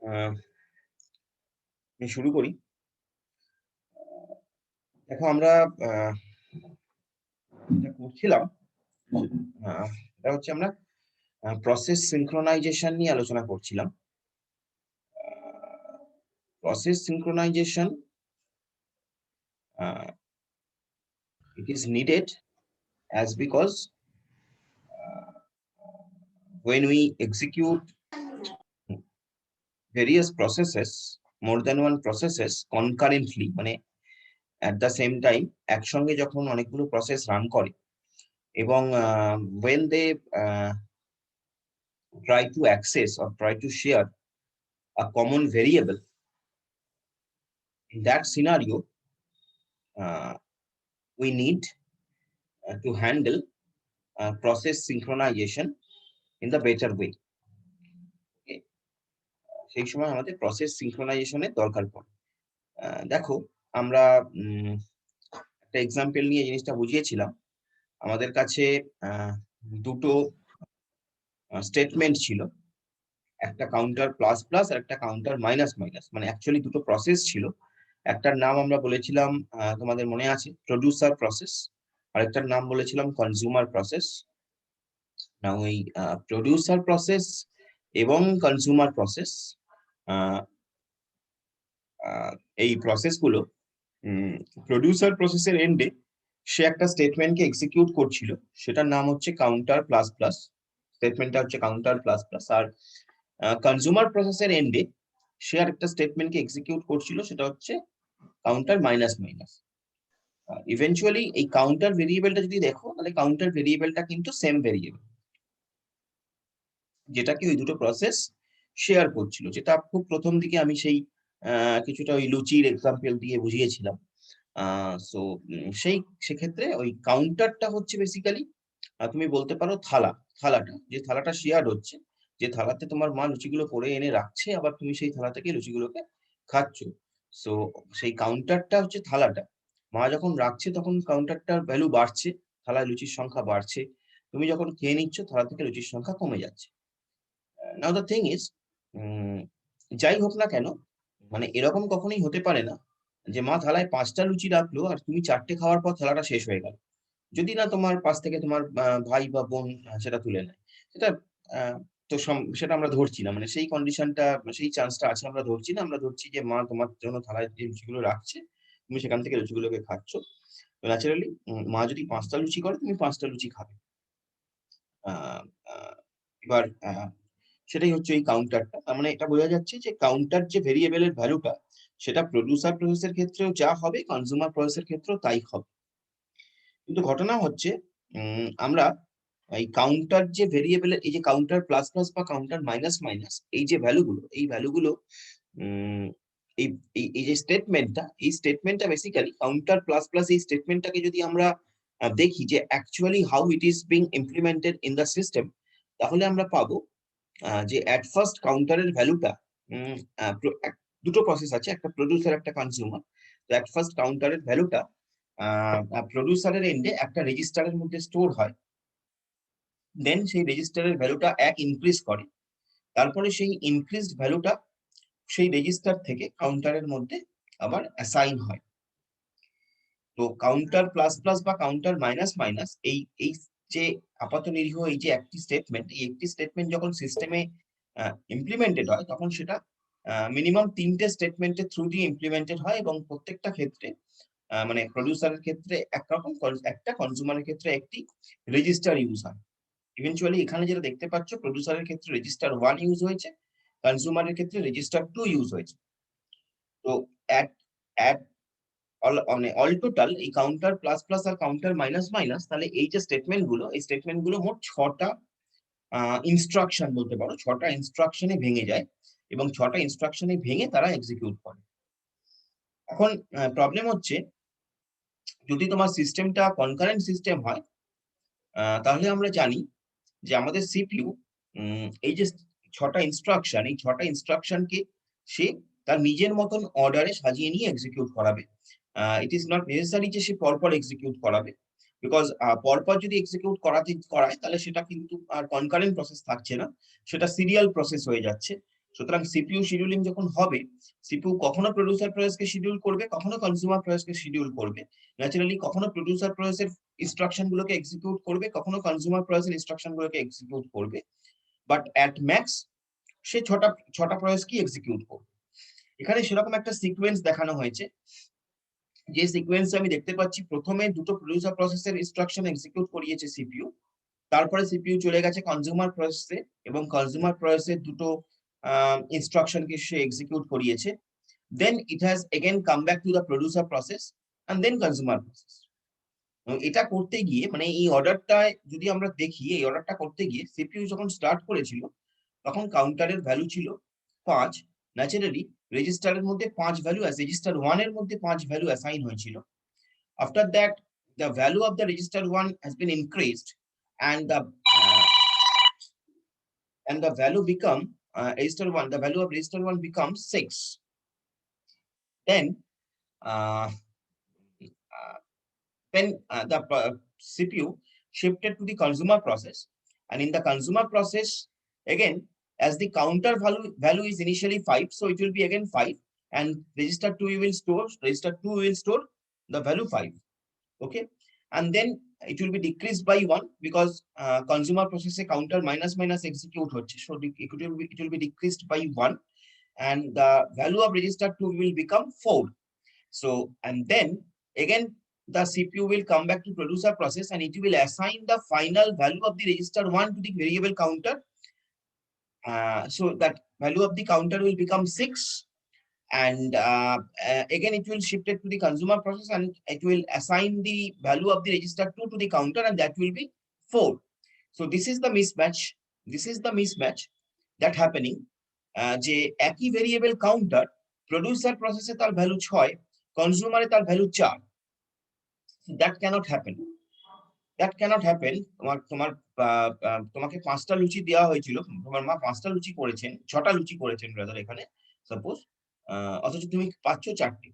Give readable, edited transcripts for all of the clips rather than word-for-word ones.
আহ, আমি শুরু করি। দেখো আমরা যেটা করছিলাম, এটা হচ্ছে আমরা প্রসেস সিনক্রোনাইজেশন নিয়ে আলোচনা করছিলাম। Process synchronisation it is needed as because when we execute various processes, more than one processes concurrently, মানে at the same time একসঙ্গে যখন অনেকগুলো প্রসেস রান করে এবং when they try to access or try to share a common variable, in that scenario we need to handle process synchronization in the better way. Okay? সেই সময় আমাদের process সিনক্রোনাইজেশনের দরকার পড়ে। দেখো আমরা একটা এক্সাম্পল নিয়ে জিনিসটা বুঝিয়েছিলাম। আমাদের কাছে দুটো স্টেটমেন্ট ছিল, একটা কাউন্টার প্লাস প্লাস আর একটা কাউন্টার মাইনাস মাইনাস, মানে অ্যাকচুয়ালি দুটো প্রসেস ছিল। একটার নাম আমরা বলেছিলাম, তোমাদের মনে আছে, প্রডিউসার প্রসেস, আর একটার নাম বলেছিলাম কনজিউমার প্রসেস। না ওই প্রডিউসার প্রসেস এবং কনজিউমার প্রসেস, এই প্রসেসগুলো প্রডিউসার প্রসেসের এন্ডে সে একটা স্টেটমেন্টকে এক্সিকিউট করছিল, সেটার নাম হচ্ছে কাউন্টার প্লাস প্লাস, স্টেটমেন্টটা হচ্ছে কাউন্টার প্লাস প্লাস। আর কনজিউমার প্রসেসের এন্ডে সে আর একটা স্টেটমেন্টকে এক্সিকিউট করছিল, সেটা হচ্ছে কাউন্টার মাইনাস মাইনাস। ইভেনচুয়ালি এই কাউন্টার ভেরিয়েবলটা যদি দেখো, তাহলে কাউন্টার ভেরিয়েবলটা কিন্তু সেম ভেরিয়েবল, যেটাকে ওই দুটো প্রসেস শেয়ার করছিল, যেটা খুব প্রথম দিকে আমি সেই কিছুটা ওই লুচির এক্সাম্পল দিয়ে বুঝিয়েছিলাম। সো সেক্ষেত্রে ওই কাউন্টারটা হচ্ছে বেসিক্যালি তুমি বলতে পারো থালাটা, যে থালাটা শেয়ার হচ্ছে, যে থালাতে তোমার মা লুচিগুলো করে এনে রাখছে, আবার তুমি সেই থালা থেকে লুচিগুলোকে খাচ্ছ। সো সেই কাউন্টারটা হচ্ছে থালাটা। মা যখন রাখছে তখন কাউন্টারটার ভ্যালু বাড়ছে, থালায় লুচির সংখ্যা বাড়ছে। তুমি যখন খেয়ে নিচ্ছ, থালা থেকে লুচির সংখ্যা কমে যাচ্ছে। নাও দ্য থিং ইজ, যাই হোক না কেন, মানে এরকম কখনোই হতে পারে না যে মা থালায় 5টা লুচি রাখলো আর তুমি 4টে খাওয়ার পর থালাটা শেষ হয়ে গেল, যদি না তোমার পাশ থেকে তোমার ভাই বা বোন সেটা তুলে নেয়। সেটা আহ, তো সেটা আমরা ধরছি না, মানে সেই কন্ডিশনটা, সেই চান্সটা আছে আমরা ধরছি না। আমরা ধরছি যে মা তোমার জন্য থালায় যে লুচিগুলো রাখছে, তুমি সেখান থেকে লুচিগুলোকে খাচ্ছ। ন্যাচারালি মা যদি 5টা লুচি করে, তুমি 5টা লুচি খাবে। আহ, আহ, এবার সেটাই হচ্ছে এই কাউন্টারটা। তার মানে এটা বোঝা যাচ্ছে যে কাউন্টার যে ভেরিয়েবলের ভ্যালুটা, সেটা প্রডিউসার প্রসেসের ক্ষেত্রেও যা হবে, কনজিউমার প্রসেসের ক্ষেত্রেও তাই হবে। কিন্তু ঘটনা হচ্ছে আমরা এই কাউন্টার যে ভেরিয়েবলের, এই যে কাউন্টার প্লাস প্লাস বা কাউন্টার মাইনাস মাইনাস, এই যে ভ্যালুগুলো, এই ভ্যালুগুলো এই এই যে স্টেটমেন্টটা, এই স্টেটমেন্টটা বেসিক্যালি কাউন্টার প্লাস প্লাস, এই স্টেটমেন্টটাকে যদি আমরা দেখি যে actually how it is being implemented in the system, তাহলে আমরা পাবো যে অ্যাট ফার্স্ট কাউন্টারের ভ্যালুটা, দুটো প্রসেস আছে, একটা প্রডিউসার একটা কনজিউমার। তো অ্যাট ফার্স্ট কাউন্টারের ভ্যালুটা প্রডিউসারের এন্ডে একটা রেজিস্টারের মধ্যে স্টোর হয়, দেন সেই রেজিস্টারের ভ্যালুটা ইনক্রিজ করে, তারপরে সেই ইনক্রিজড ভ্যালুটা সেই রেজিস্টার থেকে কাউন্টারের মধ্যে আবার অ্যাসাইন হয়। তো কাউন্টার প্লাস প্লাস বা কাউন্টার মাইনাস মাইনাস, এই এই যে আপাত নিরীহ এই যে একটি স্টেটমেন্ট, এই একটি স্টেটমেন্ট যখন সিস্টেমে ইমপ্লিমেন্টেড হয়, তখন সেটা মিনিমাম 3টে স্টেটমেন্টের থ্রু দিয়ে ইমপ্লিমেন্টেড হয়, এবং প্রত্যেকটা ক্ষেত্রে মানে প্রডিউসারের ক্ষেত্রে একরকম, একটা কনজিউমারের ক্ষেত্রে একটি রেজিস্টার ইউজ হয়। ইভেনচুয়ালি এখানে যেটা দেখতে পাচ্ছ, প্রডিউসারের ক্ষেত্রে রেজিস্টার 1 ইউজ হয়েছে, কনজিউমারের ক্ষেত্রে রেজিস্টার 2 ইউজ হয়েছে। তো অ্যাট অ্যাট মানে অল টোটাল এই কাউন্টার প্লাস প্লাস আর কাউন্টার মাইনাস মাইনাস, তাহলে এই যে স্টেটমেন্ট গুলো, এই স্টেটমেন্ট গুলো মোট 6টা ইনস্ট্রাকশন বলতে পারো, 6টা ইনস্ট্রাকশনে ভেঙে যায়, এবং 6টা ইনস্ট্রাকশনে ভেঙে তারা এক্সিকিউট করে। এখন প্রবলেম হচ্ছে, যদি তোমার সিস্টেমটা কনকারেন্ট সিস্টেম হয়, তাহলে আমরা জানি যে আমাদের সিপিইউ এই যে 6টা ইনস্ট্রাকশন, এই 6টা ইনস্ট্রাকশনকে সে তার নিজের মতন অর্ডারে সাজিয়ে নিয়ে এক্সিকিউট করাবে। ইট ইজ নট নেসেসারি যে সে পরপর এক্সিকিউট করাবে, বিকজ পরপর যদি এক্সিকিউট করায়, তাহলে সেটা কিন্তু আর কনকারেন্ট প্রসেস থাকছে না, সেটা সিরিয়াল প্রসেস হয়ে যাচ্ছে। সুতরাং সিপিইউ শিডিউলিং যখন হবে, সিপিইউ কখনো প্রোডিউসার প্রসেসকে শিডিউল করবে, কখনো কনজিউমার প্রসেসকে শিডিউল করবে। ন্যাচারালি কখনো প্রোডিউসার প্রসেসের ইনস্ট্রাকশন গুলোকে এক্সিকিউট করবে, কখনো কনজিউমার প্রসেসের ইনস্ট্রাকশন গুলোকে এক্সিকিউট করবে। বাট অ্যাট ম্যাক্স সে ছটা প্রসেস কি এক্সিকিউট করবে। এখানে সেরকম একটা সিকোয়েন্স দেখানো হয়েছে, যে সিকোয়েন্সে আমি দেখতে পাচ্ছি প্রথমে দুটো প্রোডিউসার প্রসেসের ইনস্ট্রাকশন এক্সিকিউট করিয়েছে সিপিইউ, তারপরে সিপিইউ চলে গেছে কনজিউমার প্রসেসে এবং কনজিউমার প্রসেসের দুটো ইনস্ট্রাকশনকে সে এক্সিকিউট করিয়েছে। Then it has again come back to the producer process and then consumer process. এটা করতে গিয়ে মানে এই অর্ডারটায় যদি আমরা দেখি, এই অর্ডারটা করতে গিয়ে সিপিইউ যখন স্টার্ট করেছিল তখন কাউন্টারের ভ্যালু ছিল 5। ন্যাচারালি রেজিস্টারের মধ্যে 5 ভ্যালু রেজিস্টার 1 এর মধ্যে 5 ভ্যালু অ্যাসাইন হয়েছিল। After that, the value of the register 1 has been increased, and the value become register 1. The value of register 1 becomes 6. Then uh, the CPU shifted to the consumer process, and in the consumer process again, as the counter value is initially 5, so it will be again 5, and register 2 will store the value 5. Okay, and then it will be decreased by 1 because consumer process a counter minus execute hoche, so it will be decreased by 1, and the value of register 2 will become 4. So and then again the CPU will come back to producer process and it will assign the final value of the register 1 to the variable counter. So that value of the counter will become 6, and again it will shift it to the consumer process and it will assign the value of the register 2 to the counter, and that will be 4. So this is the mismatch that happening, যে একই variable counter producer প্রসেসে তার value 6, কনজিউমারে তার value 4। that cannot happen তোমাকে 5টা লুচি দেওয়া হয়েছিল, তোমার মা 5টা লুচি করেছেন, 6টা লুচি করেছেন ব্রাদার এখানে সাপোজ, অথচ তুমি পাচ্ছ 4টে।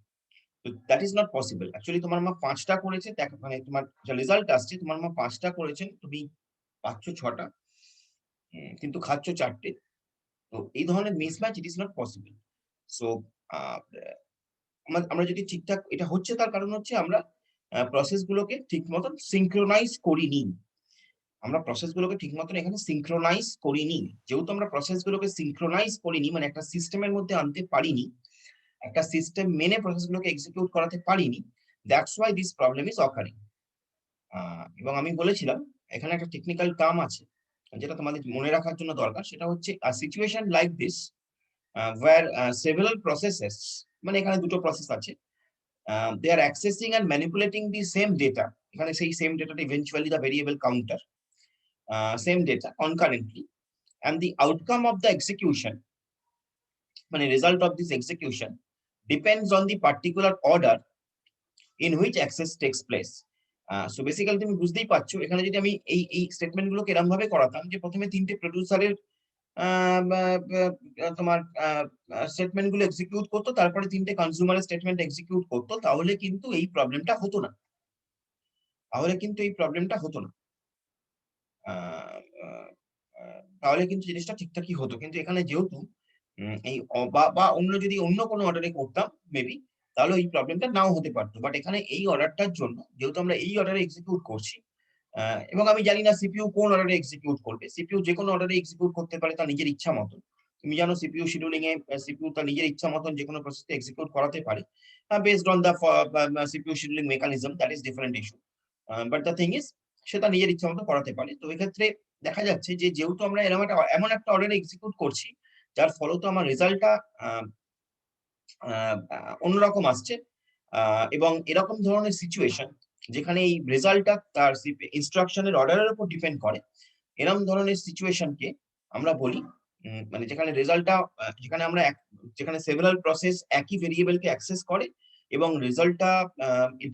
তো that is not possible. Actually তোমার মা 5টা করেছে, মানে তোমার যে রেজাল্ট আসছে তোমার মা 5টা করেছেন, তুমি পাচ্ছ 6টা, কিন্তু খাচ্ছ 4টে। তো এই ধরনের mismatch it is not possible. So আমরা যদি ঠিকঠাক, এটা হচ্ছে তার কারণ হচ্ছে আমরা প্রসেস গুলোকে ঠিক মতন সিঙ্ক্রোনাইজ করিনি। আমরা প্রসেস গুলোকে ঠিক মতন এখানে সিঙ্ক্রোনাইজ করিনি। যেহেতু আমরা প্রসেস গুলোকে সিঙ্ক্রোনাইজ করিনি, মানে একটা সিস্টেমের মধ্যে আনতে পারিনি, একটা সিস্টেম মেনে প্রসেস গুলোকে এক্সিকিউট করাতে পারিনি, that's why this problem is occurring. এবং আমি বলেছিলাম এখানে একটা টেকনিক্যাল টার্ম আছে যেটা তোমাদের মনে রাখার জন্য দরকার, সেটা হচ্ছে situation like this where several processes, মানে এখানে দুটো প্রসেস আছে, they are accessing and manipulating the same data, এখানে সেই same ডেটাটা eventually the variable counter, same data concurrently, and the outcome of the execution, মানে result of this execution depends on the particular order in which access takes place. So basically তুমি বুঝতেই পারছো এখানে যদি আমি এই স্টেটমেন্ট গুলোকে এরকম ভাবে করাতাম যে প্রথমে 3টে প্রোডিউসারের তোমার স্টেটমেন্ট গুলো এক্সিকিউট করতো, তারপরে 3টে কনজিউমারের স্টেটমেন্ট এক্সিকিউট করতো, তাহলে কিন্তু এই প্রবলেমটা হতো না। তাহলে কিন্তু জিনিসটা ঠিকঠাকই হতো। কিন্তু এখানে যেহেতু এই বা অন্য কোনো অর্ডারে করতাম মেবি, তাহলে এই প্রবলেমটা নাও হতে পারতো। বাট এখানে এই অর্ডারটার জন্য যেহেতু আমরা এই অর্ডারে এক্সিকিউট করছি, এবং আমি জানি না সিপিইউ কোন অর্ডারে এক্সিকিউট করবে। সিপিইউ যে কোনো অর্ডারে এক্সিকিউট করতে পারে তার নিজের ইচ্ছা মতন। তুমি জানো সিপিইউ শিডিউলিং এ সিপিইউ তার নিজের ইচ্ছা মতন যে কোনো প্রসেসকে এক্সিকিউট করাতে পারে, based on the CPU scheduling mechanism, that is different issue. But the thing is সে তার নিজের ইচ্ছা মতো করাতে পারে। তো এক্ষেত্রে দেখা যাচ্ছে যে যেহেতু আমরা এমন একটা অর্ডারে এক্সিকিউট করছি যার ফলত আমার রেজাল্টটা অন্যরকম আসছে, এবং এরকম ধরনের সিচুয়েশন যেখানে এই রেজাল্টটা তার ইনস্ট্রাকশনের অর্ডারের উপর ডিপেন্ড করে, এরকম ধরনের সিচুয়েশনকে আমরা বলি মানে যেখানে রেজাল্টটা যেখানে সেভারাল প্রসেস একই ভেরিয়েবলকে অ্যাক্সেস করে এবং রেজাল্টটা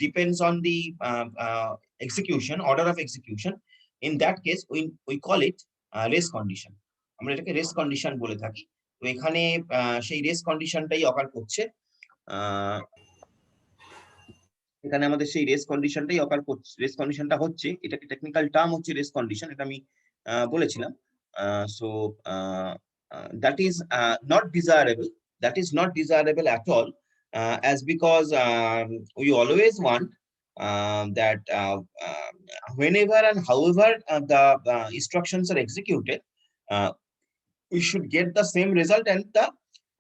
depends on the execution, order of execution. In that case we call it race condition. আমরা এটাকে রেস কন্ডিশন বলে থাকি। তো এখানে সেই রেস কন্ডিশনটাই অকার করছে। এখানে আমাদের সেই রেস কন্ডিশনটাই অকার করছে, রেস কন্ডিশনটা হচ্ছে, এটাকে টেকনিক্যাল টার্ম হচ্ছে রেস কন্ডিশন, এটা আমি বলেছিলাম। So that is not desirable. That is not desirable at all, as because we always want that whenever and however the instructions are executed, we should get the same result and the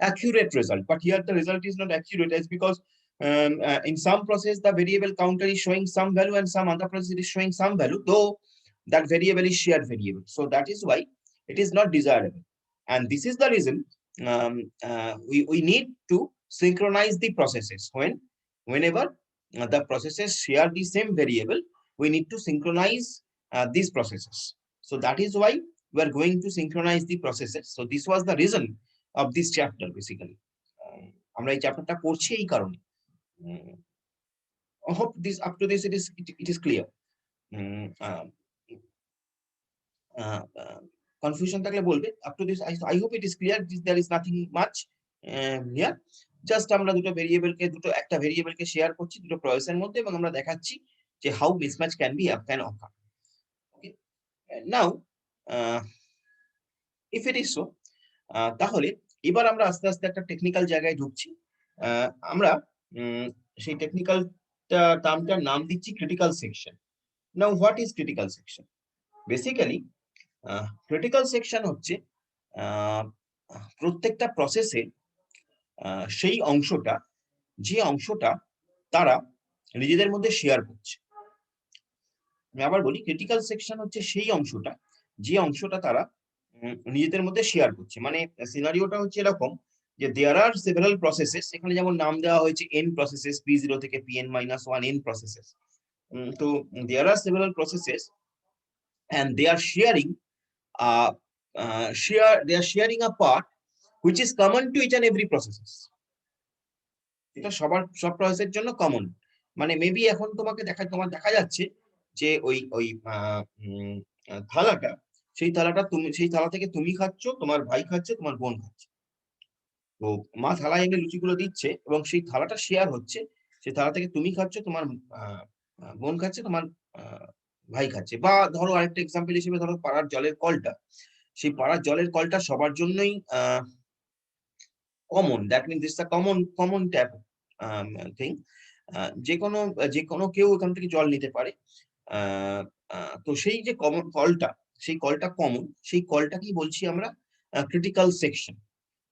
accurate result. But here the result is not accurate, as because in some process the variable counter is showing some value and some other process is showing some value, though that variable is shared variable. So that is why it is not desirable. And this is the reason we need to synchronize the processes. Whenever the processes share the same variable, we need to synchronize these processes. So that is why we are going to synchronize the processes. So this was the reason of this chapter basically. আমরা এই চ্যাপ্টারটা পড়ছি এই কারণে। I hope this up to this it is clear. Confusion থাকলে বলবে। Up to this I hope it is clear. There is nothing much here. Just আমরা দুটো ভেরিয়েবলকে একটা ভেরিয়েবলকে শেয়ার করছি দুটো প্রসেসের মধ্যে, এবং আমরা দেখাচ্ছি যে how mismatch can occur. Okay. Now if it is so, তাহলে এবার আমরা আস্তে আস্তে একটা টেকনিক্যাল জায়গায় ঢুকছি। আমরা সেই টেকনিক্যাল টার্মটার নাম দিচ্ছি critical section. Now what is critical section? Basically critical section হচ্ছে প্রত্যেকটা প্রসেসে সেই অংশটা, যে অংশটা তারা নিজেদের মধ্যে শেয়ার করছে। আমি আবার বলি, ক্রিটিক্যাল সেকশন হচ্ছে সেই অংশটা, যে অংশটা তারা নিজেদের মধ্যে শেয়ার করছে। মানে সিনারিওটা হচ্ছে এরকম যে দেয়ার আর সেভারাল প্রসেসেস, এখানে যেমন নাম দেওয়া হয়েছে n প্রসেসেস, p0 থেকে pn-1 n প্রসেসেস। তো there are several processes and they are sharing a part which is common to each and every processes. এটা সব প্রসেসের জন্য কমন। মানে মেবি এখন তোমার দেখা যাচ্ছে যে ওই থালাটা, সেই থালা থেকে তুমি খাচ্ছ, তোমার ভাই খাচ্ছে, তোমার বোন খাচ্ছে। তো মা থালায় এনে লুচিগুলো দিচ্ছে এবং সেই থালাটা শেয়ার হচ্ছে। সেই থালা থেকে তুমি খাচ্ছ, তোমার বোন খাচ্ছে, তোমার ভাই খাচ্ছে। বা ধরো আরেকটা এক্সাম্পল হিসেবে ধরো পাড়ার জলের কলটা, সেই পাড়ার জলের কলটা সবার জন্যই common. That means it's a common tap thing. যে কোনো কেউ এখান থেকে জল নিতে পারে। তো সেই যে কমন কলটা, সেই কলটা কমন, সেই কলটাকেই বলছি আমরা ক্রিটিক্যাল সেকশন।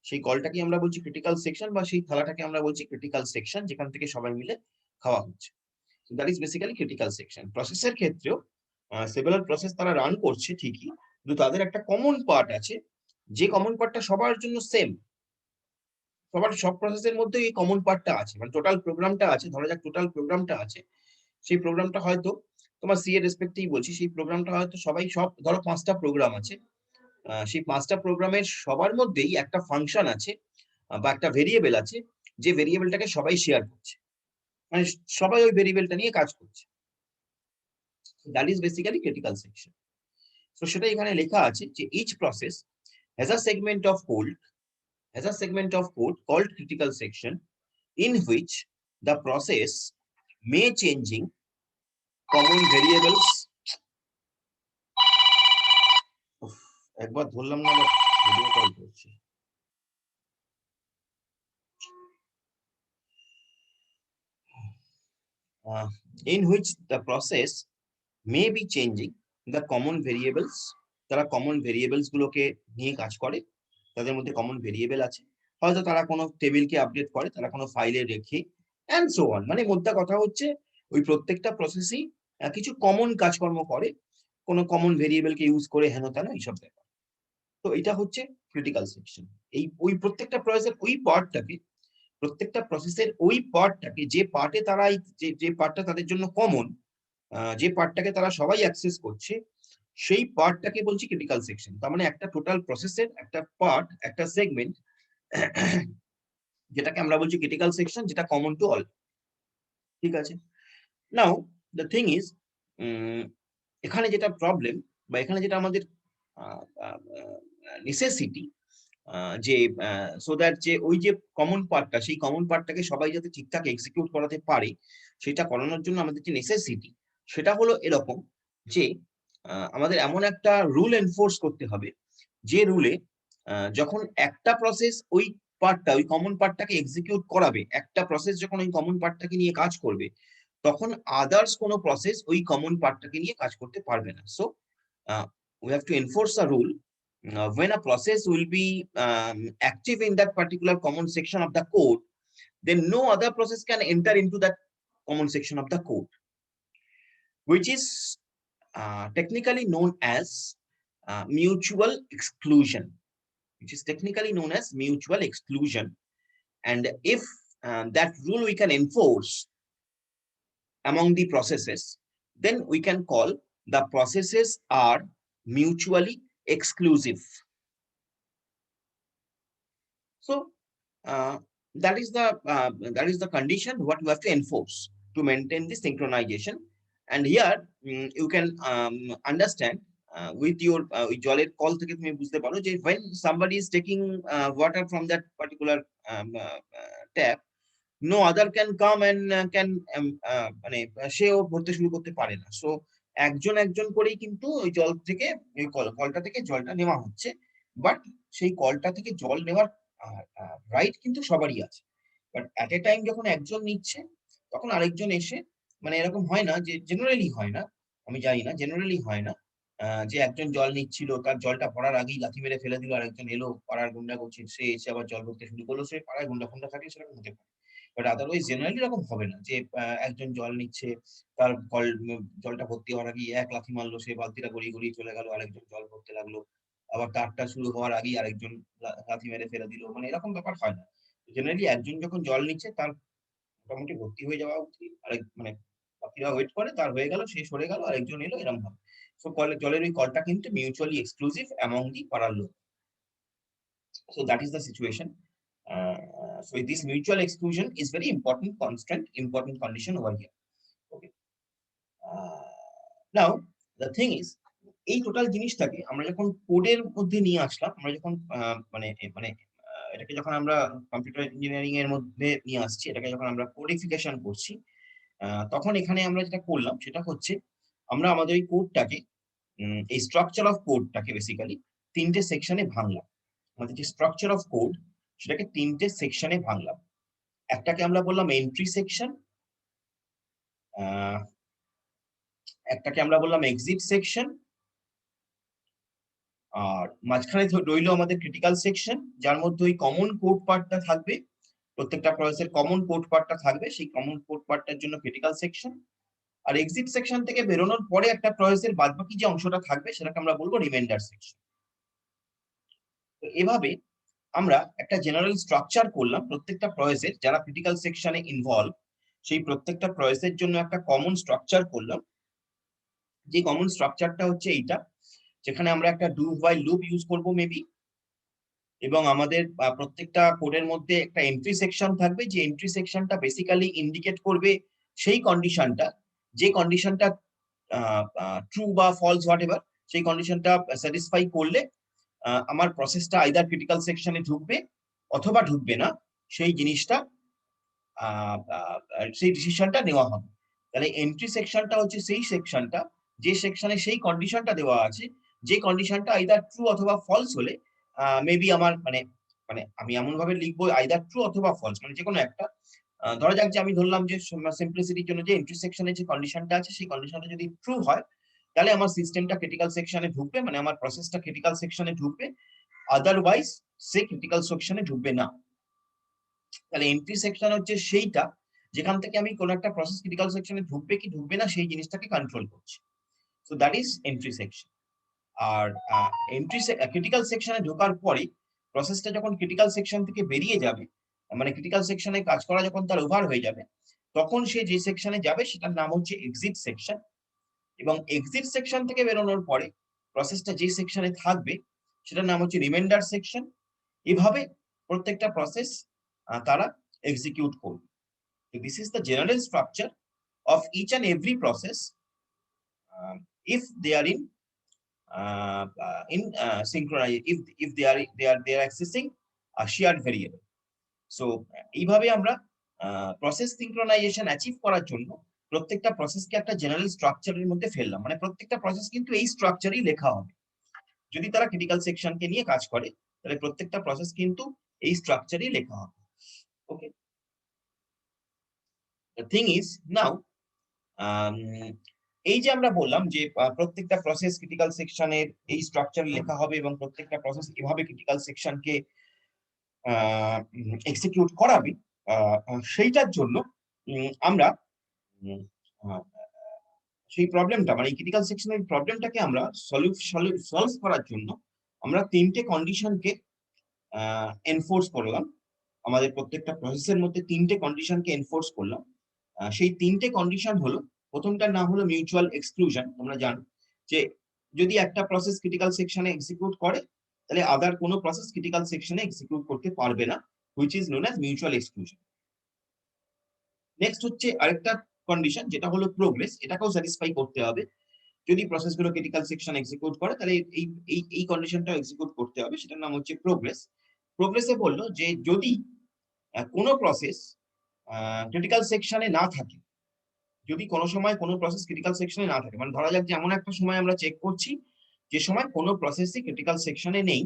সেই কলটাকে আমরা বলছি ক্রিটিক্যাল সেকশন, বা সেই থালাটাকে আমরা বলছি ক্রিটিক্যাল সেকশন, যেখান থেকে সবাই মিলে খাওয়া হচ্ছে। That is basically critical section. প্রসেসের ক্ষেত্রেও সেভারাল প্রসেস তারা রান করছে ঠিকই, কিন্তু তাদের একটা কমন পার্ট আছে, যে কমন পার্টটা সবার জন্য সেম। সব প্রসেসের মধ্যে এই কমন পার্টটা আছে। মানে টোটাল প্রোগ্রামটা আছে, ধরা যাক টোটাল প্রোগ্রামটা আছে, সেই প্রোগ্রামটা হয়তো তোমার সি এর রেসপেক্টেই বলছি, সেই প্রোগ্রামটা হয়তো সব ধরো 5টা প্রোগ্রাম আছে। সেই 5টা প্রোগ্রামের সবার মধ্যেই একটা ফাংশন আছে বা একটা ভেরিয়েবল আছে, যে ভেরিয়েবলটাকে সবাই শেয়ার করছে। মানে সবাই ওই ভেরিয়েবলটা নিয়ে কাজ করছে। That is basically critical section. তো সেটা এখানে লেখা আছে যে each process has a segment of code called critical section, in which the process may changing common variables. একবার ধরলাম না, ভিডিও কল করছি। In which the process may be changing the common variables. তারা কমন ভেরিয়েবলস গুলোকে নিয়ে কাজ করে, তাদের মধ্যে কমন ভেরিয়েবল আছে, হয়তো তারা কোনো টেবিলকে আপডেট করে, তারা কোনো ফাইলে রেখে, এন্ড সো অন। মানে মোদ্দা কথা হচ্ছে ওই প্রত্যেকটা প্রসেসই কিছু কমন কাজকর্ম করে, কোনো কমন ভেরিয়েবলকে ইউজ করে হেন তেন এইসব ব্যাপার। তো এটা হচ্ছে ক্রিটিক্যাল সেকশন। ওই প্রত্যেকটা প্রসেসের ওই পার্টটাকে, যে পার্টে তারা যে পার্টটা তাদের জন্য কমন, যে পার্টটাকে তারা সবাই অ্যাক্সেস করছে, সেই পার্টটাকে বলছি ক্রিটিক্যাল সেকশন। তার মানে একটা টোটাল প্রসেসের একটা পার্ট, একটা সেগমেন্ট, যেটাকে আমরা বলছি ক্রিটিক্যাল সেকশন, যেটা কমন টু অল। ঠিক আছে? নাও দ্য থিং ইজ, এখানে যেটা প্রবলেম বা এখানে যেটা আমাদের নেসেসিটি, যে সো দ্যাট যে ওই যে কমন পার্টটা, সেই কমন পার্টটাকে সবাই যাতে ঠিকঠাক এক্সিকিউট করাতে পারে, সেটা করানোর জন্য আমাদের যে নেসেসিটি, সেটা হলো এরকম যে আমাদের এমন একটা রুল এনফোর্স করতে হবে, যে রুলে যখন একটা প্রসেস ওই পার্টটা, ওই কমন পার্টটাকে এক্সিকিউট করাবে, একটা প্রসেস যখন ওই কমন পার্টটাকে নিয়ে কাজ করবে, তখন আদার্স কোনো প্রসেস ওই কমন পার্টটাকে নিয়ে কাজ করতে পারবে না। So we have to enforce a rule when a process will be active in that particular common section of the code, then no other process can enter into that common section of the code, which is technically known as mutual exclusion, which is technically known as mutual exclusion. And if that rule we can enforce among the processes, then we can call the processes are mutually exclusive. So that is the condition what you have to enforce to maintain the synchronization. And here you can understand with your জলের call থেকে তুমি বুঝতে পারো যে when somebody is taking water from that particular tap, no other can come and can মানে সেও ভরতে শুরু করতে পারে না। সো একজন একজন করেই কিন্তু ওই জল থেকে, ওই কলটা থেকে জলটা নেওয়া হচ্ছে, বাট সেই কলটা থেকে জল নেওয়ার রাইট কিন্তু সবারই আছে। বাট এট এ টাইম যখন একজন নিচ্ছে, তখন আরেকজন এসে, মানে এরকম হয় না যে, জেনারেলি হয় না, আমি জানি না, জেনারেলি হয় না যে একজন জল নিচ্ছিল, তার জলটা ভরার আগেই লাথি মেরে ফেলে দিল, আরেকজন এলো পাড়ার গুন্ডা করছে, সে এসে আবার জল ভরতে শুরু করলো, সে পাড়ায় গুন্ডা ফুন্ডা থাকলে সেরকম হতে পারে। বাট আদারওয়াইজ জেনারেলি এরকম হবে না যে একজন জল নিচ্ছে, তার কল জলটা ভর্তি হওয়ার আগেই এক লাথি মারলো, সে বালতিটা গড়িয়ে গড়িয়ে চলে গেল, আরেকজন জল ভরতে লাগলো, আবার তারটা শুরু হওয়ার আগেই আরেকজন লাথি মেরে ফেলে দিল, মানে এরকম ব্যাপার হয় না। জেনারেলি একজন যখন জল নিচ্ছে, তার মোটামুটি ভর্তি হয়ে যাওয়া উচিত, আরেক মানে বাকিরা ওয়েট করে, তার হয়ে গেল, সে সরে গেল, আরেকজন এলো, এরকম হবে। সো জলের ওই কলটা কিন্তু মিউচুয়ালি এক্সক্লুসিভ অ্যামং দি পাড়ার লোক। So that is the situation. So this mutual exclusion is very important constraint, important condition over here. Okay. Now the thing is, এই টোটাল জিনিসটাকে আমরা যখন কোডের মধ্যে নিয়ে আসলাম, আমরা যখন মানে মানে এটাকে যখন আমরা কম্পিউটার ইঞ্জিনিয়ারিং এর মধ্যে নিয়ে আসছি, এটাকে যখন আমরা কোডিফিকেশন করছি, তখন এখানে আমরা যেটা করলাম সেটা হচ্ছে, আমরা আমাদের এই কোডটাকে, এই স্ট্রাকচার অফ কোডটাকে বেসিক্যালি ৩টে সেকশনে ভাঙলাম। আমাদের যে স্ট্রাকচার অফ কোড, সেটাকে ৩টে সেকশনে ভাঙলাম। একটাকে আমরা বললাম এন্ট্রি সেকশন, একটাকে আমরা বললাম এক্সিট সেকশন, আর মাঝখানে রইলো আমাদের ক্রিটিক্যাল সেকশন, যার মধ্যে ওই কমন কোড পার্টটা থাকবে, প্রত্যেকটা প্রসেসের কমন কোড পার্টটা থাকবে, সেই কমন কোড পার্টটার জন্য ক্রিটিক্যাল সেকশন। আর এক্সিট সেকশন থেকে বেরোনোর পরে একটা প্রসেসের বাদবাকি যে অংশটা থাকবে, সেটাকে আমরা বলবো রিমাইন্ডার সেকশন। তো এভাবে আমরা একটা জেনারেল স্ট্রাকচার করলাম প্রত্যেকটা প্রসেসের, যারা ক্রিটিক্যাল সেকশনে ইনভলভ, সেই প্রত্যেকটা প্রসেসের জন্য একটা কমন স্ট্রাকচার করলাম। যে কমন স্ট্রাকচারটা হচ্ছে এইটা, যেখানে আমরা একটা ডু হোয়াইল লুপ ইউজ করব মেবি, এবং আমাদের প্রত্যেকটা কোডের মধ্যে একটা এন্ট্রি সেকশন থাকবে, যে এন্ট্রি সেকশনটা বেসিক্যালি ইন্ডিকেট করবে সেই কন্ডিশনটা, যে কন্ডিশনটা ট্রু বা ফলস হোয়াট এভার, সেই কন্ডিশনটা স্যাটিসফাই করলে আমার প্রসেসটা আইদার ক্রিটিক্যাল সেকশনে ঢুকবে অথবা ঢুকবে না, সেই জিনিসটা, সেই ডিসিশনটা নেওয়া হবে। তাহলে এন্ট্রি সেকশনটা হচ্ছে সেই সেকশনটা, যে সেকশনে সেই কন্ডিশনটা দেওয়া আছে, যে কন্ডিশনটা আইদার ট্রু অথবা ফলস হলে মেবি আমার মানে মানে আমি এমন ভাবে লিখবো আইদার ট্রু অথবা ফলস, মানে যে কোনো একটা। ধরা যাক যে আমি ধরলাম যে সিম্পলিসিটির জন্য যে এন্ট্রি সেকশনে যে কন্ডিশনটা আছে, সেই কন্ডিশনটা যদি ট্রু হয়, তাহলে আমার সিস্টেমটা ক্রিটিক্যাল সেকশনে ঢুকবে, মানে আমার প্রসেসটা ক্রিটিক্যাল সেকশনে ঢুকবে, আদারওয়াইজ সে ক্রিটিক্যাল সেকশনে ঢুকবে না। তাহলে এন্ট্রি সেকশন হচ্ছে সেইটা যেখান থেকে আমি কোন একটা প্রসেস ক্রিটিক্যাল সেকশনে ঢুকবে কি ঢুকবে না, সেই জিনিসটাকে কন্ট্রোল করছি। So that is entry section. আর এন্ট্রি ক্রিটিক্যাল সেকশনে ঢোকার পরে প্রসেসটা যখন ক্রিটিক্যাল সেকশন থেকে বেরিয়ে যাবে, মানে ক্রিটিক্যাল সেকশনে কাজ করা যখন তার ওভার হয়ে যাবে, তখন সে যে সেকশনে যাবে সেটার নাম হচ্ছে এক্সিট সেকশন। এবং এক্সিট সেকশন থেকে বেরোনোর পরে প্রসেসটা যে সেকশনে থাকবে, সেটার নাম হচ্ছে রিমাইন্ডার সেকশন। এভাবে প্রত্যেকটা প্রসেস তারা এক্সিকিউট করবে। So this is the general structure of each and every process if they are synchronize, if they are accessing a shared variable. So এইভাবে আমরা প্রসেস সিনক্রোনাইজেশন অ্যাচিভ করার জন্য প্রত্যেকটা প্রসেসকে একটা জেনারেল স্ট্রাকচারের মধ্যে ফেললাম, মানে প্রত্যেকটা প্রসেস কিন্তু এই স্ট্রাকচারেই লেখা হবে। যদি তারা ক্রিটিক্যাল সেকশনকে নিয়ে কাজ করে, তাহলে প্রত্যেকটা প্রসেস কিন্তু এই স্ট্রাকচারেই লেখা হবে। ওকে, দ্য থিং ইজ নাও, এই যে আমরা বললাম যে প্রত্যেকটা প্রসেস ক্রিটিক্যাল সেকশনের এই স্ট্রাকচার লেখা হবে এবং প্রত্যেকটা প্রসেস এভাবে ক্রিটিক্যাল সেকশনকে এক্সিকিউট করাবে, সেইটার জন্য আমরা উম, আহ, সেই প্রবলেমটা মানে ক্রিটিক্যাল সেকশনের প্রবলেমটাকে আমরা সলভ করার জন্য আমরা তিনটে কন্ডিশনকে এনফোর্স করলাম। আমাদের প্রত্যেকটা প্রসেসের মধ্যে তিনটে কন্ডিশনকে এনফোর্স করলাম। সেই তিনটে কন্ডিশন হলো, প্রথমটার নাম হলো মিউচুয়াল এক্সক্লুশন। তোমরা জানো যে যদি একটা প্রসেস ক্রিটিক্যাল সেকশনে এক্সিকিউট করে তাহলে আদার কোনো প্রসেস ক্রিটিক্যাল সেকশনে এক্সিকিউট করতে পারবে না, which is known as mutual exclusion. Next হচ্ছে আরেকটা কন্ডিশন যেটা হলো প্রোগ্রেস, এটাকেও স্যাটিসফাই করতে হবে। যদি প্রসেসগুলো ক্রিটিক্যাল সেকশন এক্সিকিউট করে তাহলে এই এই এই কন্ডিশনটাও এক্সিকিউট করতে হবে, সেটার নাম হচ্ছে প্রোগ্রেস। প্রোগ্রেসে বললো যে যদি কোনো প্রসেস ক্রিটিক্যাল সেকশনে না থাকে, যদি কোনো সময় কোনো প্রসেস ক্রিটিক্যাল সেকশনে না থাকে, মানে ধরা যাক যে এমন একটা সময় আমরা চেক করছি যে সময় কোনো প্রসেসই ক্রিটিক্যাল সেকশনে নেই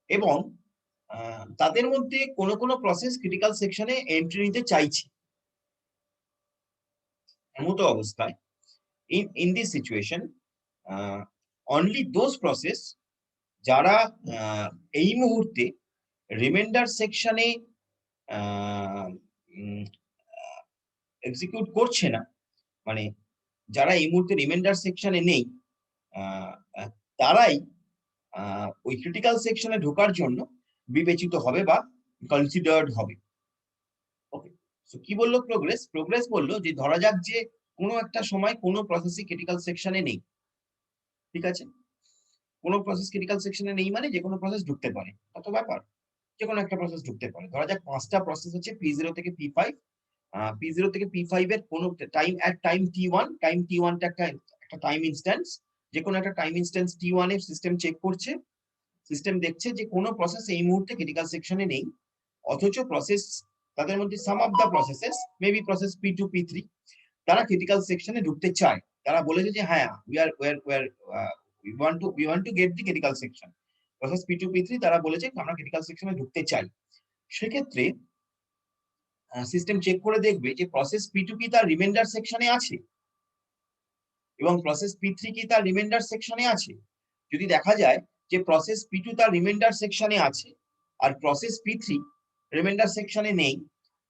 এবং তাদের মধ্যে কোনো কোনো প্রসেস ক্রিটিক্যাল সেকশনে এন্ট্রি নিতে চাইছে, এমতো অবস্থায় in this situation only those process যারা এই মুহূর্তে রিমাইন্ডার সেকশনে এক্সিকিউট করছে না, মানে যারা এই মুহূর্তে রিমাইন্ডার সেকশনে নেই, তারাই ওই ক্রিটিক্যাল সেকশনে ঢোকার জন্য বিবেচিত হবে বা কনসিডার্ড হবে। ওকে, সো কি বললো প্রোগ্রেস? প্রোগ্রেস বললো যে ধরা যাক যে কোনো একটা সময় কোনো প্রসেসই ক্রিটিক্যাল সেকশনে নেই, ঠিক আছে? কোনো প্রসেস ক্রিটিক্যাল সেকশনে নেই মানে যে কোনো প্রসেস ঢুকতে পারে, কত ব্যাপার, যে কোনো একটা প্রসেস ঢুকতে পারে। ধরা যাক 5টা প্রসেস হচ্ছে P0 থেকে P5, P0 থেকে P5 এর কোনো টাইম এট টাইম T1, টাইম T1 টা একটা টাইম ইনস্ট্যান্স, যে কোনো একটা টাইম ইনস্ট্যান্স T1 এর সিস্টেম চেক করছে, সিস্টেম দেখছে যে কোনো প্রসেস এই মুহূর্তে ক্রিটিক্যাল সেকশনে নেই, অথচ প্রসেস তাদের মধ্যে some of the processes maybe process P2 P3 তারা ক্রিটিক্যাল সেকশনে ঢুকতে চায়। তারা বলেছে যে হ্যাঁ we want to get the critical section, process P2 P3 তারা বলেছে আমরা ক্রিটিক্যাল সেকশনে ঢুকতে চাই। সেক্ষেত্রে সিস্টেম চেক করে দেখবে যে প্রসেস P2 কি তার রিমাইন্ডার সেকশনে আছে এবং প্রসেস P3 কি তার রিমাইন্ডার সেকশনে আছে। যদি দেখা যায় যে প্রসেস P2 তার রিমাইন্ডার সেকশনে আছে আর প্রসেস P3 রিমাইন্ডার সেকশনে নেই,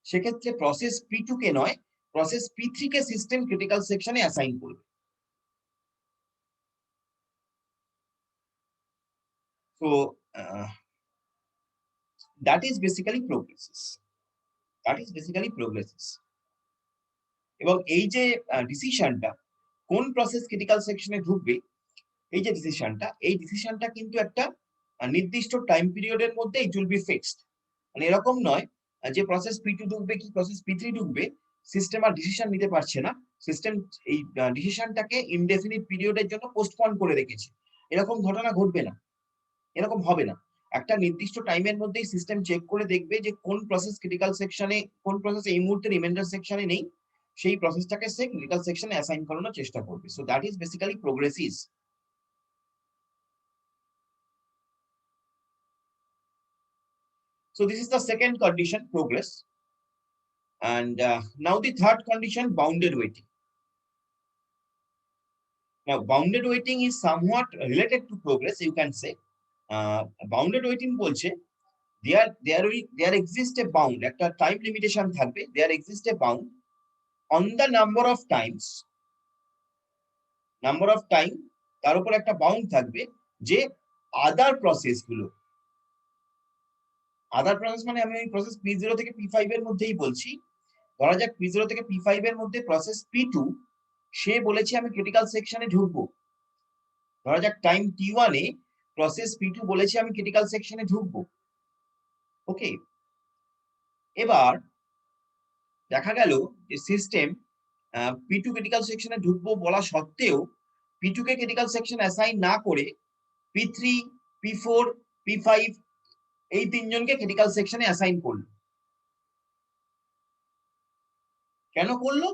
সেক্ষেত্রে প্রসেস P2 কে নয়, প্রসেস P3 কে সিস্টেম ক্রিটিক্যাল সেকশনে অ্যাসাইন করবে। So that is basically progresses. That is basically progresses. এবং এই যে ডিসিশনটা কোন প্রসেস ক্রিটিক্যাল সেকশনে ঢুকবে, এই যে ডিসিশনটা, এই ডিসিশনটা কিন্তু একটা নির্দিষ্ট টাইম পিরিয়ডের মধ্যে ইট উইল বি ফিক্সড। মানে এরকম নয় যে প্রসেস P2 ঢুকবে কি প্রসেস P3 ঢুকবে সিস্টেম আর ডিসিশন নিতে পারছে না, সিস্টেম এই ডিসিশনটাকে ইনডেফিনিট পিরিয়ডের জন্য পোস্টপোন করে রেখেছে, এরকম ঘটনা ঘটবে না, এরকম হবে না। একটা নির্দিষ্ট টাইমের মধ্যেই সিস্টেম চেক করে দেখবে যে কোন প্রসেস ক্রিটিক্যাল সেকশনে, কোন প্রসেস এই মুহূর্তে রিমাইন্ডার সেকশনে নেই, সেই প্রসেসটাকে সে ক্রিটিক্যাল সেকশনে অ্যাসাইন করানোর চেষ্টা করবে। So that is basically progresses. So this is the second condition, progress. And now the third condition, bounded waiting. Now bounded waiting is somewhat related to progress, you can say. Bounded waiting বলছে there exists a bound, একটা time limitation থাকবে, there exists a bound on the number of times, তার উপর একটা bound থাকবে যে আদার process গুলো, আদার process মানে আমি ওই প্রসেস P0 থেকে P5 এর মধ্যেই বলছি। ধরা যাক P0 থেকে P5 এর মধ্যে প্রসেস P2 সে বলেছে আমি ক্রিটিক্যাল সেকশনে ঢুকবো। ধরা যাক time T1 a process P2 বলেছে আমি ক্রিটিক্যাল সেকশনে ঢুকবো। ওকে, এবার দেখা গেল যে সিস্টেম P2 ক্রিটিক্যাল সেকশনে ঢুকবো বলা সত্ত্বেও P2 কে ক্রিটিক্যাল সেকশন অ্যাসাইন না করে P3, P4, P5 এই তিনজনকে ক্রিটিক্যাল সেকশনে অ্যাসাইন করলো। কেন করলো?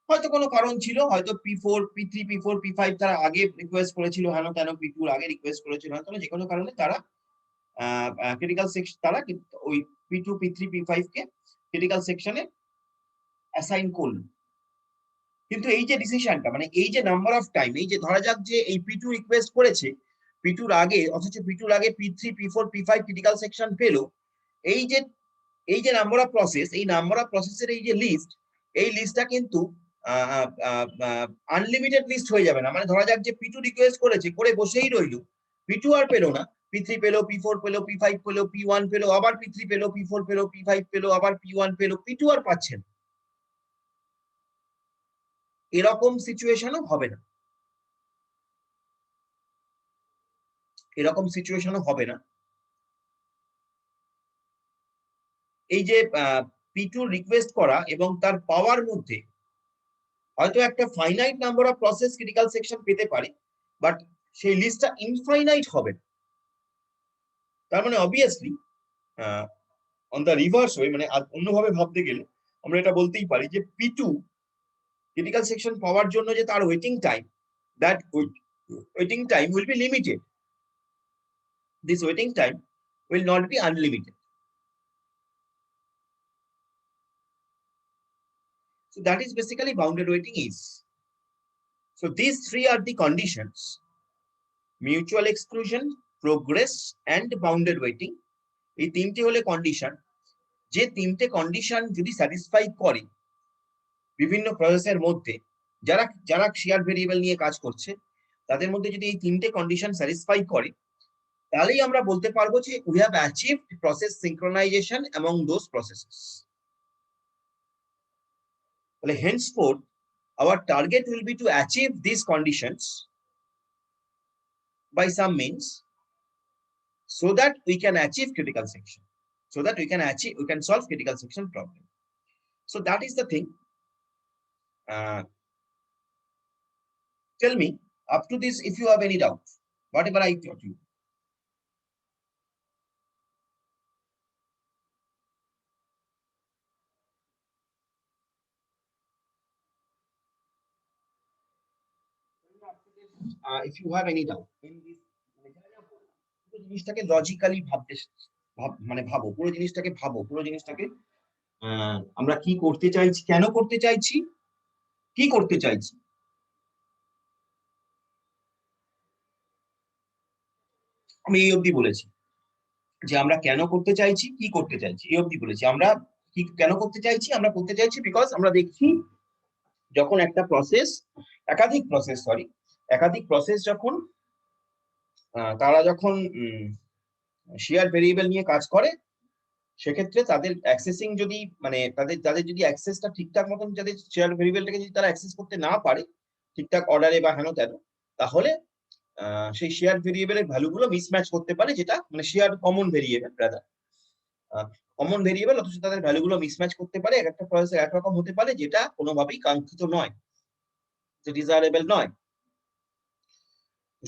হয়তো কোনো কারণ ছিল, হয়তো P4, P3, P4, P5 তারা আগে রিকোয়েস্ট করেছিল, হেন তেন P2 আগে রিকোয়েস্ট করেছিল, হয়তো যে কোনো কারণে তারা ক্রিটিক্যাল সেকশন তারা ওই P2 P3 P5 কে ক্রিটিক্যাল সেকশনে অ্যাসাইন করলো। কিন্তু এই যে ডিসিশনটা, মানে এই যে নাম্বার অফ টাইম, এই যে ধরা যাক যে এই P2 রিকোয়েস্ট করেছে P2 আগে, অথচ P2 আগে P3 P4 P5 critical section পেলো, এই যে নাম্বার অফ প্রসেস, এই নাম্বার অফ প্রসেসের এই যে লিস্ট, এই লিস্টটা কিন্তু আনলিমিটেড লিস্ট হয়ে যাবে না। মানে ধরা যাক যে P2 রিকোয়েস্ট করেছে, করে বসেই রইলো, P2 আর পেলো না, P3 পেলো, P4 পেলো, P5 পেলো, P1 পেলো, আবার P3 পেলো, P4 পেলো, P5 পেলো, আবার P1 পেলো, P2 আর পাচ্ছে না। এরকম সিচুয়েশনও হবে না, এরকম সিচুয়েশনও হবে না। এই যে P2 রিকোয়েস্ট করা এবং তার পাওয়ার মধ্যে হয়তো একটা finite number of process critical section পেতে পারে, বাট সেই লিস্টটা ইনফাইনাইট হবে না। তার মানে obviously on the reverse way, মানে অন্যভাবে ভাবতে গেলে আমরা এটা বলতেই পারি যে P2 ক্রিটিক্যাল সেকশন পাওয়ার জন্য যে তার waiting time, that waiting time will be limited, this waiting time will not be unlimited. So that is basically bounded waiting is. So these three are the conditions: mutual exclusion, progress and bounded waiting. এই তিনটে হলে condition, যে তিনটে condition যদি satisfy করে বিভিন্ন প্রসেসের মধ্যে, যারা যারা শেয়ার ভেরিয়েবল নিয়ে কাজ করছে, তাদের মধ্যে যদি এই তিনটে কন্ডিশন স্যাটিসফাই করে, তাহলেই আমরা বলতে পারবো যে we have achieved process synchronisation among those processes. তাহলে henceforth our target will be to achieve these conditions by some means, so that we can achieve critical section, so that we can solve critical section problem. So that is the thing. Tell me up to this if you have any doubt, whatever I taught you. If you have any doubt in this, জিনিসটাকে logically ভাবতে, মানে ভাবো পুরো জিনিসটাকে, ভাবো পুরো জিনিসটাকে, আমরা কি করতে চাইছি, কেন করতে চাইছি, কি করতে চাইছি। আমি এই অবধি বলেছি যে আমরা কেন করতে চাইছি, কি করতে চাইছি, এই অবধি বলেছি। আমরা কি কেন করতে চাইছি, আমরা করতে চাইছি বিকজ আমরা দেখছি যখন একটা প্রসেস, একাধিক প্রসেস যখন তারা যখন শেয়ার ভেরিয়েবল নিয়ে কাজ করে, সেক্ষেত্রে তাদের অ্যাক্সেসিং যদি, মানে তাদের যদি অ্যাক্সেসটা ঠিকঠাক মতন, যাদের শেয়ার ভেরিয়েবলটাকে যদি তারা অ্যাক্সেস করতে না পারে ঠিকঠাক অর্ডারে বা হেন তেন, তাহলে সেই শেয়ার ভেরিয়েবলের ভ্যালুগুলো মিসম্যাচ করতে পারে, যেটা মানে share common variable, rather common variable, অথচ তাদের ভ্যালুগুলো মিসম্যাচ করতে পারে, একটা প্রসেস একরকম হতে পারে, যেটা কোনোভাবেই কাঙ্ক্ষিত নয়, যে ডিজায়ারেবল নয়।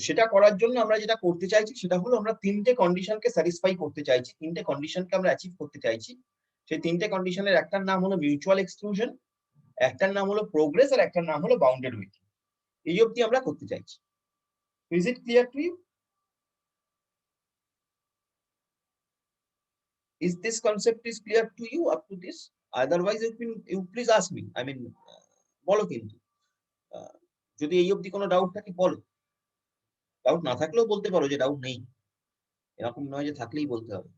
সেটা করার জন্য আমরা যেটা করতে চাইছি সেটা হলো আমরা তিনটে কন্ডিশনকে স্যাটিসফাই করতে চাইছি, তিনটে কন্ডিশনকে আমরা অ্যাচিভ করতে চাইছি। সেই তিনটে কন্ডিশনের একটার নাম হলো মিউচুয়াল এক্সক্লুশন, একটার নাম হলো প্রোগ্রেস, আর একটার নাম হলো বাউন্ডেড ওয়েটিং। এই অবধি আমরা করতে চাইছি। Is it clear to you? Is this concept is clear to you up to this? Otherwise you please ask me, I mean বলো, কিন্তু যদি এই অবধি কোনো ডাউট থাকে বলো, ডাউট না থাকলেও বলতে পারো যে ডাউট নেই, এরকম নয় যে থাকলেই বলতে হবে।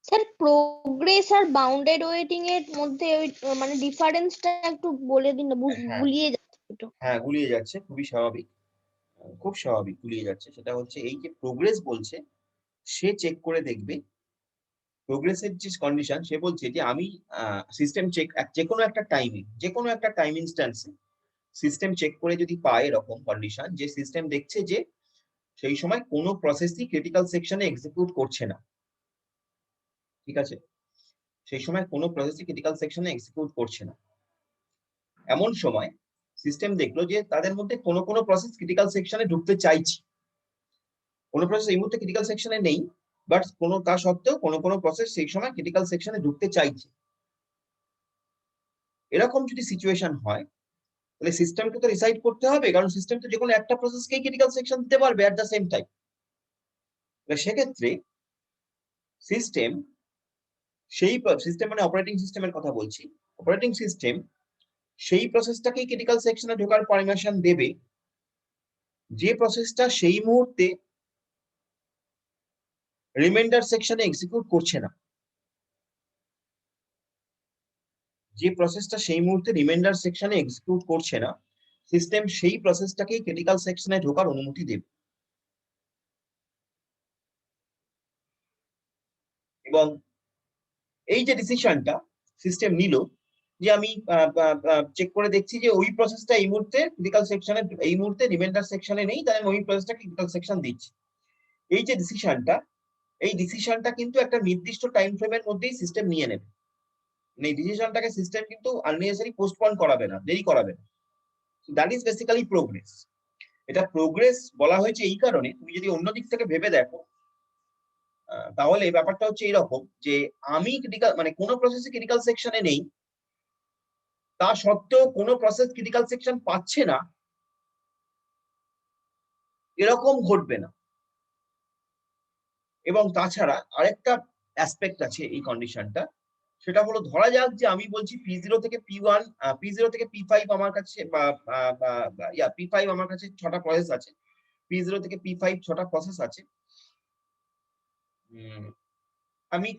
স্যার, প্রোগ্রেস আর বাউন্ডেড ওয়েটিং এর মধ্যে মানে ডিফারেন্সটা একটু বলে দিন না, গুলিয়ে যাচ্ছে একটু। হ্যাঁ, গুলিয়ে যাচ্ছে, খুবই স্বাভাবিক, খুব স্বাভাবিক গুলিয়ে যাচ্ছে। সেটা হচ্ছে এই যে প্রোগ্রেস বলছে, সে চেক করে দেখবে, প্রোগ্রেসের যে কন্ডিশন, সে বলছে যে আমি সিস্টেম চেক, যে কোনো একটা টাইম ইনস্ট্যান্সে সিস্টেম চেক করে যদি পায় এরকম কন্ডিশন, যে সিস্টেম দেখছে যে সেই সময় কোনো প্রসেসই ক্রিটিক্যাল সেকশনে এক্সিকিউট করছে না, ঠিক আছে, সেই সময় কোনো প্রসেসই ক্রিটিক্যাল সেকশনে এক্সিকিউট করছে না, এমন সময় সিস্টেম দেখলো যে তাদের মধ্যে কোনো প্রসেস ক্রিটিক্যাল সেকশনে ঢুকতে চাইছে, কোনো প্রসেস এই মুহূর্তে ক্রিটিক্যাল সেকশনে নেই, বাট তা সত্ত্বেও কোনো প্রসেস সেই সময় ক্রিটিক্যাল সেকশনে ঢুকতে চাইছে। এরকম যদি সিচুয়েশন হয় তাহলে সিস্টেমকে তো রিসাইড করতে হবে, কারণ সিস্টেম তো যে কোনো একটা প্রসেসকেই ক্রিটিক্যাল সেকশন দিতে পারবে এট দ্য সেম টাইম। সেক্ষেত্রে সিস্টেম সেই সিস্টেম মানে অপারেটিং সিস্টেমের কথা বলছি, অপারেটিং সিস্টেম সেই প্রসেসটাকেই ক্রিটিক্যাল সেকশনে ঢোকার পারমিশন দেবে যে প্রসেসটা সেই মুহূর্তে রিমাইন্ডার সেকশনে এক্সিকিউট করছে না। যে প্রসেসটা সেই মুহূর্তে রিমাইন্ডার সেকশনে এক্সিকিউট করছে না, সিস্টেম সেই প্রসেসটাকেই ক্রিটিক্যাল সেকশনে ঢোকার অনুমতি দেবে। এবং এই যে ডিসিশনটা সিস্টেম নিল যে আমি চেক করে দেখছি যে ওই প্রসেসটা এই মুহূর্তে ক্রিটিক্যাল সেকশনে, এই মুহূর্তে রিমাইন্ডার সেকশনে নেই, তাই আমি ওই প্রসেসটা ক্রিটিক্যাল সেকশন দিচ্ছি। এই যে ডিসিশনটা, এই ডিসিশনটা কিন্তু একটা নির্দিষ্ট টাইম ফ্রেমের মধ্যেই সিস্টেম নিয়ে নেবে। এই ডিসিশনটাকে সিস্টেম কিন্তু আননেসেসারি পোস্টপোন করাবে না, দেরি করাবে না। That is basically progress. এটা প্রোগ্রেস বলা হয়েছে এই কারণে, তুমি যদি অন্য দিক থেকে ভেবে দেখো তাহলে ব্যাপারটা হচ্ছে এরকম যে আমি ক্রিটিক্যাল মানে কোনো প্রসেস ক্রিটিক্যাল সেকশনে নেই, তা সত্ত্বেও কোনো প্রসেস ক্রিটিক্যাল সেকশন পাচ্ছে না, এরকম ঘটবে না। এবং তাছাড়া আরেকটা অ্যাসপেক্ট আছে এই কন্ডিশনটা, সেটা হলো ধরা যাক যে আমি বলছি P0 থেকে P1, P0 থেকে P5 আমার কাছে P5 আমার কাছে 6টা প্রসেস আছে, P0 থেকে P5 6টা প্রসেস আছে। আমি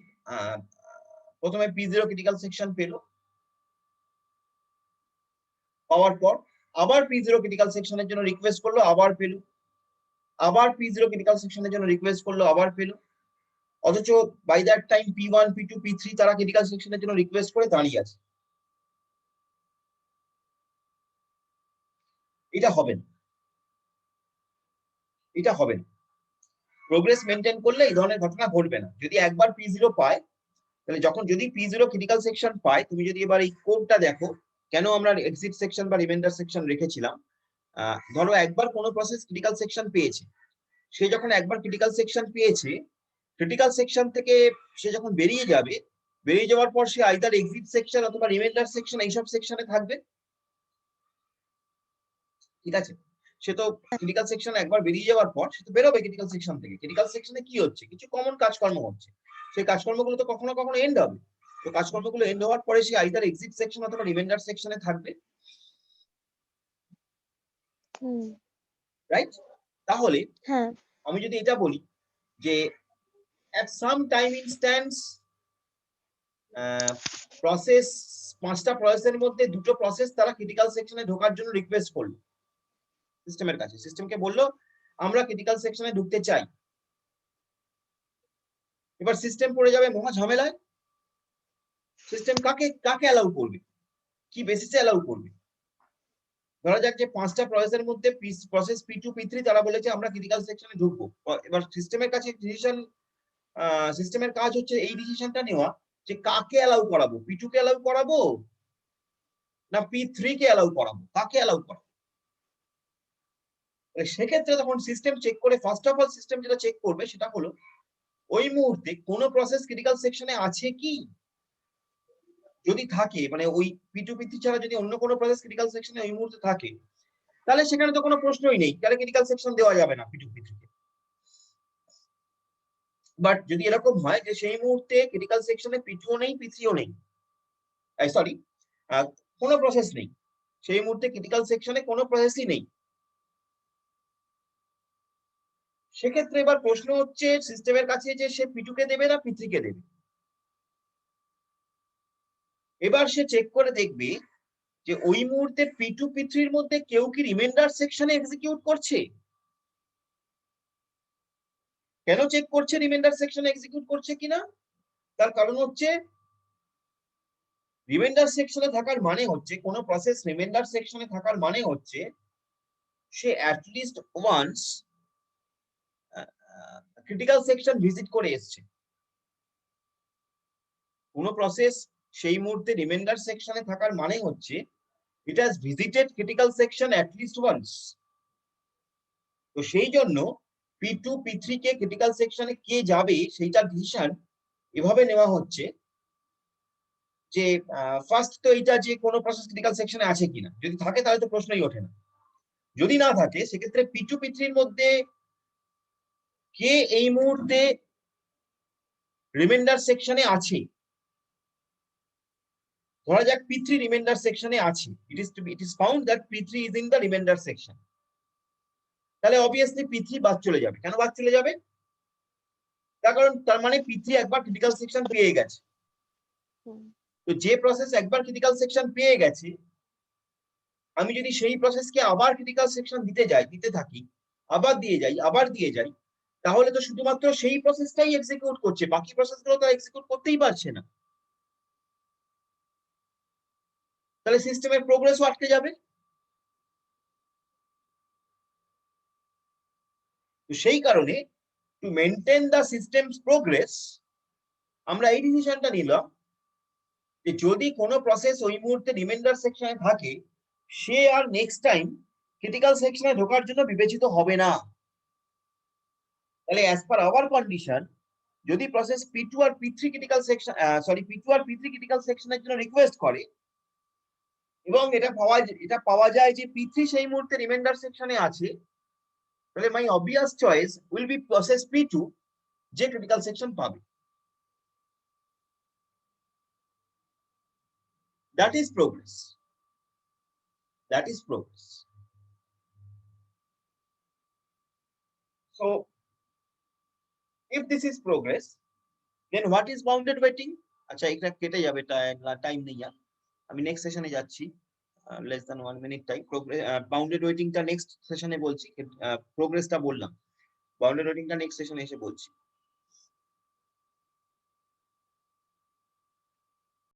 প্রথমে P0 ক্রিটিক্যাল সেকশন পেলো, পাওয়ার পর আবার P0 ক্রিটিক্যাল সেকশনের জন্য রিকোয়েস্ট করলো, আবার পেলো, আবার P0 ক্রিটিক্যাল সেকশনের জন্য রিকোয়েস্ট করলো, আবার পেলো। অথচ by that time P1, P2, P3 তারা ক্রিটিক্যাল সেকশনের জন্য রিকোয়েস্ট করে দাঁড়িয়ে আছে। এটা হবে না, এটা হবে না। প্রোগ্রেস মেনটেন করলে এই ধরনের ঘটনা ঘটবে না। যদি একবার P0 পায়, তাহলে যদি P0 ক্রিটিক্যাল সেকশন পায়, তুমি যদি এবার এই কোডটা দেখো কেন আমরা এক্সিট সেকশন বা রিমাইন্ডার সেকশন রেখেছিলাম। ধরো একবার কোনো প্রসেস ক্রিটিক্যাল সেকশন পেয়েছে, সে যখন একবার ক্রিটিক্যাল সেকশন পেয়েছে, ক্রিটিক্যাল সেকশন থেকে সে যখন বেরিয়ে যাবে, বেরিয়ে যাওয়ার পর সে আইদার এক্সিট সেকশন অথবা রিমাইন্ডার সেকশন এইসব সেকশনে থাকবে। ঠিক আছে, সে তো ক্রিটিক্যাল সেকশন একবার বেরিয়ে যাওয়ার পর সে তো বেরোবে ক্রিটিক্যাল সেকশন থেকে। ক্রিটিক্যাল সেকশনে কি হচ্ছে, কিছু কমন কাজকর্ম হচ্ছে, সেই কাজকর্মগুলো তো কখনো কখনো এন্ড হবে। তো কাজকর্মগুলো এন্ড হওয়ার পরে সে আইদার এক্সিট সেকশন অথবা রিমাইন্ডার সেকশনে থাকবে, রাইট? তাহলে আমি যদি এটা বলি যে at some time instance process 5টা প্রসেসের মধ্যে 2টো প্রসেস তারা ক্রিটিক্যাল সেকশনে ঢোকার জন্য রিকোয়েস্ট করলো সিস্টেমের কাছে, সিস্টেমকে বললো আমরা ক্রিটিক্যাল সেকশনে ঢুকতে চাই। এবার সিস্টেম পড়ে যাবে মহা ঝামেলায়। সিস্টেম কাকে কাকে অ্যালাউ করবে, কি বেসিসে অ্যালাউ করবে? ধরা যাক যে 5টা প্রসেসের মধ্যে প্রসেস P2, P3 তারা বলেছে আমরা ক্রিটিক্যাল সেকশনে ঢুকবো। এবার সিস্টেমের কাছে ডিসিশন, সিস্টেমের কাজ হচ্ছে এই ডিসিশনটা নেওয়া যে কাকে অ্যালাউ করাবো, P2 কে অ্যালাউ করাবো না P3 কে অ্যালাউ করাবো, কাকে অ্যালাউ করাবো। সেক্ষেত্রে তখন সিস্টেম চেক করে, ফার্স্ট অফ অল সিস্টেম যেটা চেক করবে সেটা হলো ওই মুহূর্তে কোনো প্রসেস ক্রিটিক্যাল সেকশনে আছে কি। যদি থাকে, মানে ওই P2, P3 ছাড়া যদি অন্য কোনো প্রসেস ক্রিটিক্যাল সেকশনে ওই মুহূর্তে থাকে, তাহলে সেখানে তো কোনো প্রশ্নই নেই, তাহলে ক্রিটিক্যাল সেকশন দেওয়া যাবে না P2, P3 কে। বাট যদি এরকম হয় যে সেই মুহূর্তে ক্রিটিক্যাল সেকশনে P2 ও নেই, P3 ও নেই, সরি কোনো প্রসেস নেই, সেই মুহূর্তে ক্রিটিক্যাল সেকশনে কোনো প্রসেসই নেই, সেক্ষেত্রে এবার প্রশ্ন হচ্ছে সিস্টেমের কাছে যে সে P2 কে দেবে না P3 কে দেবে। এবার সে চেক করে দেখবে যে ওই মুহূর্তে P2, P3 এর মধ্যে কেউ কি রিমাইন্ডার সেকশনে এক্সিকিউট করছে। কেন চেক করছে রিমাইন্ডার সেকশনে এক্সিকিউট করছে কিনা? তার কারণ হচ্ছে রিমাইন্ডার সেকশনে থাকার মানে হচ্ছে, কোন প্রসেস রিমাইন্ডার সেকশনে থাকার মানে হচ্ছে সে at least once critical section visit করে এসছে। কোন প্রসেস সেই মুহূর্তে রিমাইন্ডার সেকশনে থাকার মানে হচ্ছে it has visited critical section at least once. তো সেই জন্য P2, P3 কে ক্রিটিক্যাল সেকশনে কে যাবে সেইটার ডিসিশন এভাবে নেওয়া হচ্ছে যে ফার্স্ট তো এটা যে কোনো প্রসেস ক্রিটিক্যাল সেকশনে আছে কিনা, যদি থাকে তাহলে তো প্রশ্নই ওঠে না। যদি না থাকে সেক্ষেত্রে P2 P3 এর মধ্যে কে এই মুহূর্তে রিমাইন্ডার সেকশনে আছে। ধরা যাক P3 রিমাইন্ডার সেকশনে আছে, it is found that P3 is in the reminder section, তাহলে অবভিয়াসলি P3 বাদ চলে যাবে। কেন বাদ চলে যাবে? তার কারণ তার মানে P3 একবার ক্রিটিক্যাল সেকশন পেয়ে গেছে। তো যে প্রসেস একবার ক্রিটিক্যাল সেকশন পেয়ে গেছে, আমি যদি সেই প্রসেসকে আবার ক্রিটিক্যাল সেকশন দিতে থাকি, আবার দিয়ে যাই, তাহলে তো শুধুমাত্র সেই প্রসেসটাই এক্সিকিউট করছে, বাকি প্রসেসগুলো তো এক্সিকিউট করতেই পারছে না। তাহলে সিস্টেমের প্রোগ্রেসও আটকে যাবে। তো সেই কারণে to maintain the systems progress আমরা এই ডিসিশনটা নিলাম যে যদি কোনো প্রসেস ওই মুহূর্তে রিমাইন্ডার সেকশনে থাকে, সে আর নেক্সট টাইম ক্রিটিক্যাল সেকশনে ঢোকার জন্য বিবেচিত হবে না। তাহলে অ্যাজ পার আওয়ার কন্ডিশন, যদি প্রসেস P2 আর P3 ক্রিটিক্যাল সেকশন P2 আর P3 ক্রিটিক্যাল সেকশনের জন্য রিকোয়েস্ট করে এবং এটা পাওয়া যায় যে P3 সেই মুহূর্তে রিমাইন্ডার সেকশনে আছে, তাহলে my obvious choice will be process P2 যে ক্রিটিক্যাল সেকশন পাবে। That is progress. That is progress. So if this is progress, then what is bounded waiting? আচ্ছা এটা কেটে যাবে, টাইম নেই আর, আমি নেক্সট সেশনে যাচ্ছি। Less than 1 minute time. Bounded ওয়েটিংটা নেক্সট সেশনে বলছি, প্রোগ্রেসটা বললাম, বাউন্ডেড ওয়েটিংটা নেক্সট সেশনে এসে বলছি।